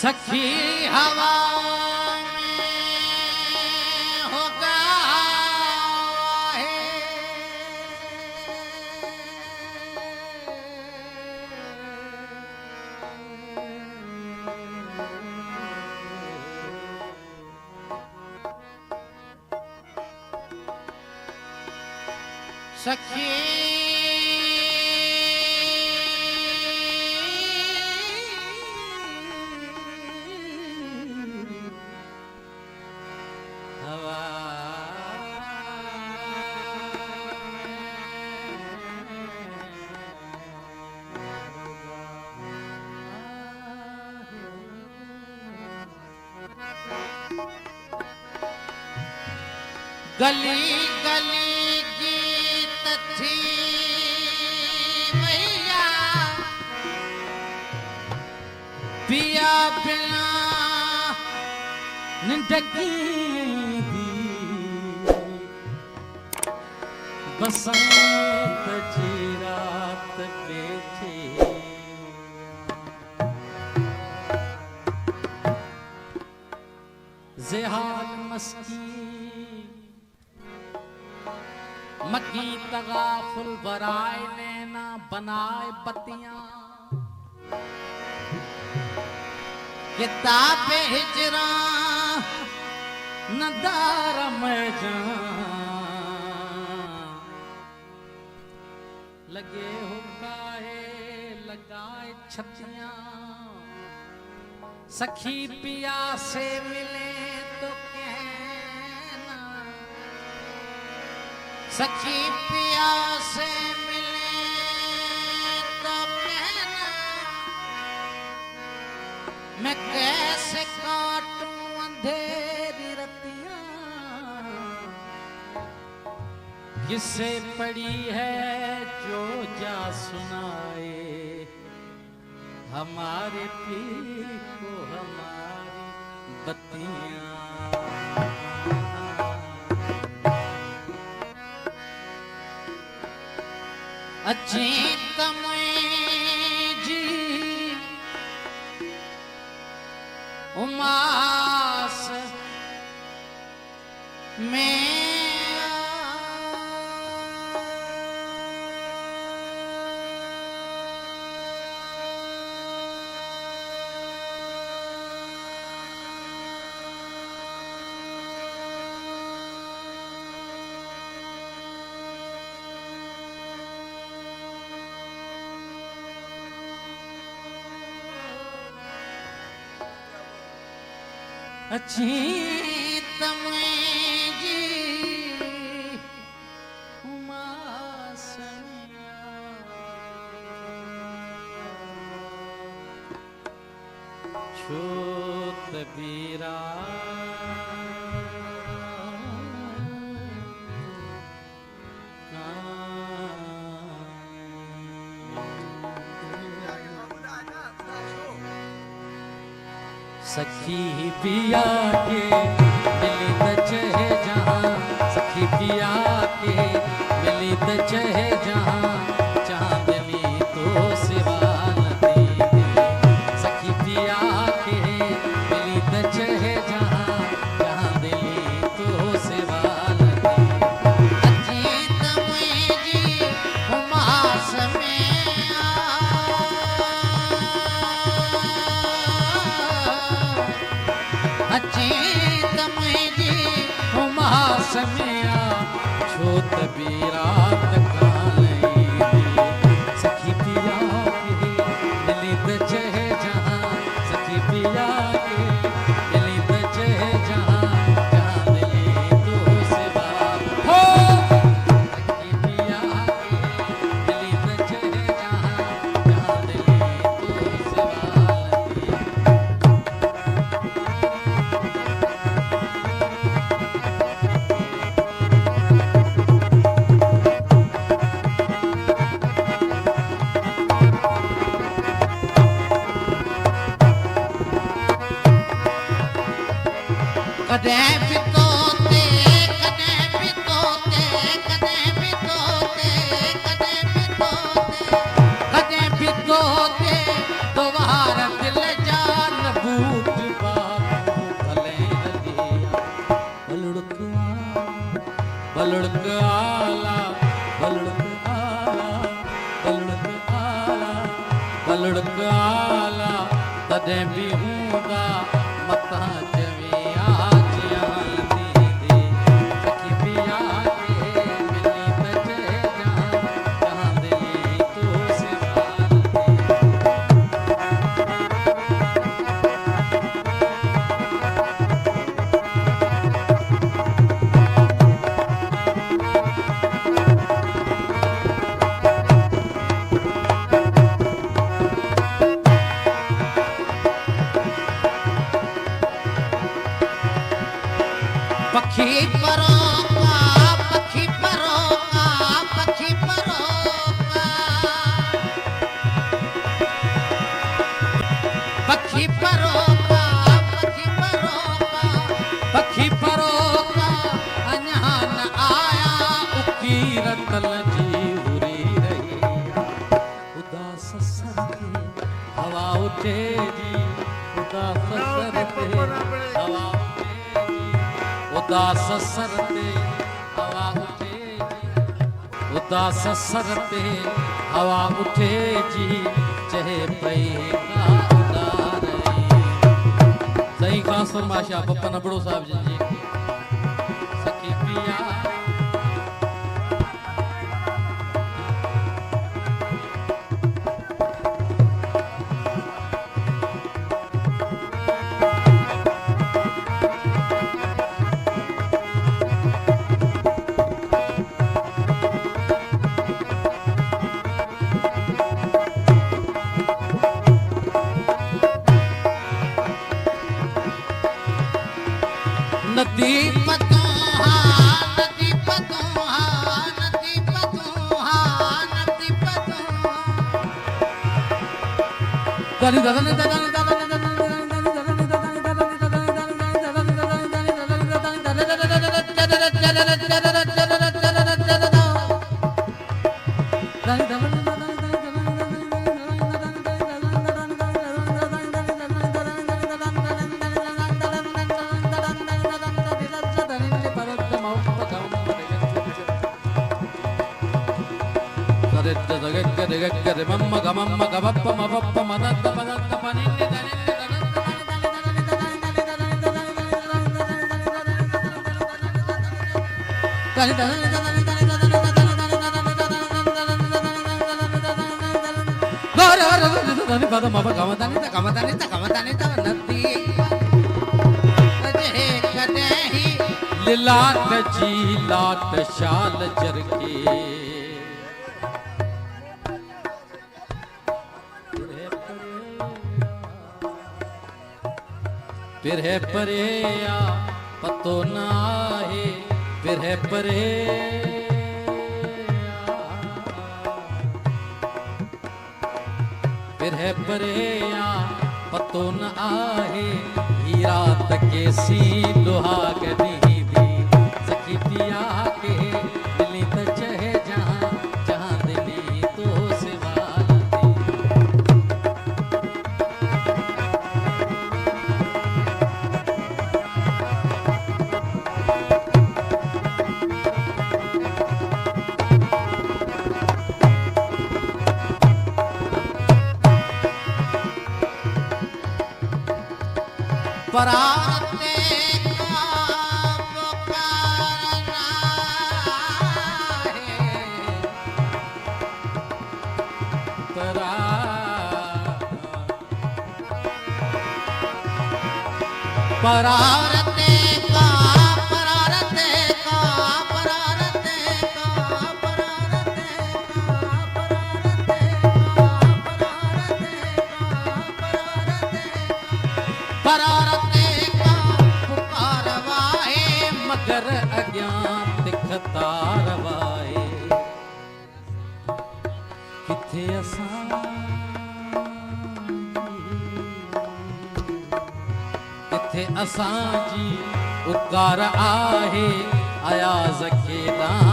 सखी हवा में होगा है सखी गली गली गीत थी मैया पिया बिना निंदगी दी बसंत जी रात बैठी ज़ेहाल मस्की मकी तगाफुल बराए नैना बनाए बतियां किताब हिजरा नदार में लगे हो काहे लगाए छतियां सखी पिया से मिले तो कहना सखी पिया से मिले तो कहना मैं कैसे काटूं अंधेरी रतियां किससे पड़ी है जो जा सुनाए हमारे पीर को हमारी बत्तियां अच्छी जी उमास में अच्छी जी उमासनिया छोट बीरा सखी पिया के मिली त चहे जहाँ सखी पिया के मिली त चहे जहाँ चांदनी तो सिवा नदी सखी पिया के मिली त चहे जहाँ चांदनी तो सिवा नदी अजीत मुझी उमास में अचेत मुझी उमास मिया छोट बीरात काली सखी पिया के मिली त चहे जहाँ सखी पिया के मिली त चहे जहाँ चांदनी तो सिवा हो सखी पिया के मिली त चहे जहाँ चांदनी तो सिवा कदे भी तोते कदे भी तोते कदे भी तोते कदे भी तोते कदे भी तोते तुम्हारा दिल जान बूझ कॾहिं बि हूंदा मता चवे आजियां दीदी सखी पिया के मिली त चए जहां दिली तो सिवाल पखी परोका पखी परोका पखी परोका पखी परोका पखी परोका पखी परोका अञा न आया उकी रतल जी हुरी रही उदास सर ते हवा उठे जी उदास सर ते हवा उदास सर ते हवा उठे उदास सर ते हवा उठे जी चहे पई सही खास फरमाशा पप्पा नबड़ो साहब जी सखी पिया नदी पतोहा नदी पतोहा नदी पतोहा नदी पतोहा दानी दानी दानी मम्मा गमम्मा गबप्प मबप्प मदत्त पदत्त पनिन्नि लाट जी लाट शाल चरके बिरहे परेया पतो ना है बिरहे परे बिरहे परेया पतो न आहे ही रात के सी दुहाग दी भी सखी पिया के दिली त चहे जहां जहां दिली तो सिवाल पराते का पुकारना है परारते का परारते का परारते का परारते का परारते का पुकारवाए मगर अज्ञान दिखतारवाए किथे असां किथे असां जी उकार आहे आयाज़ के दान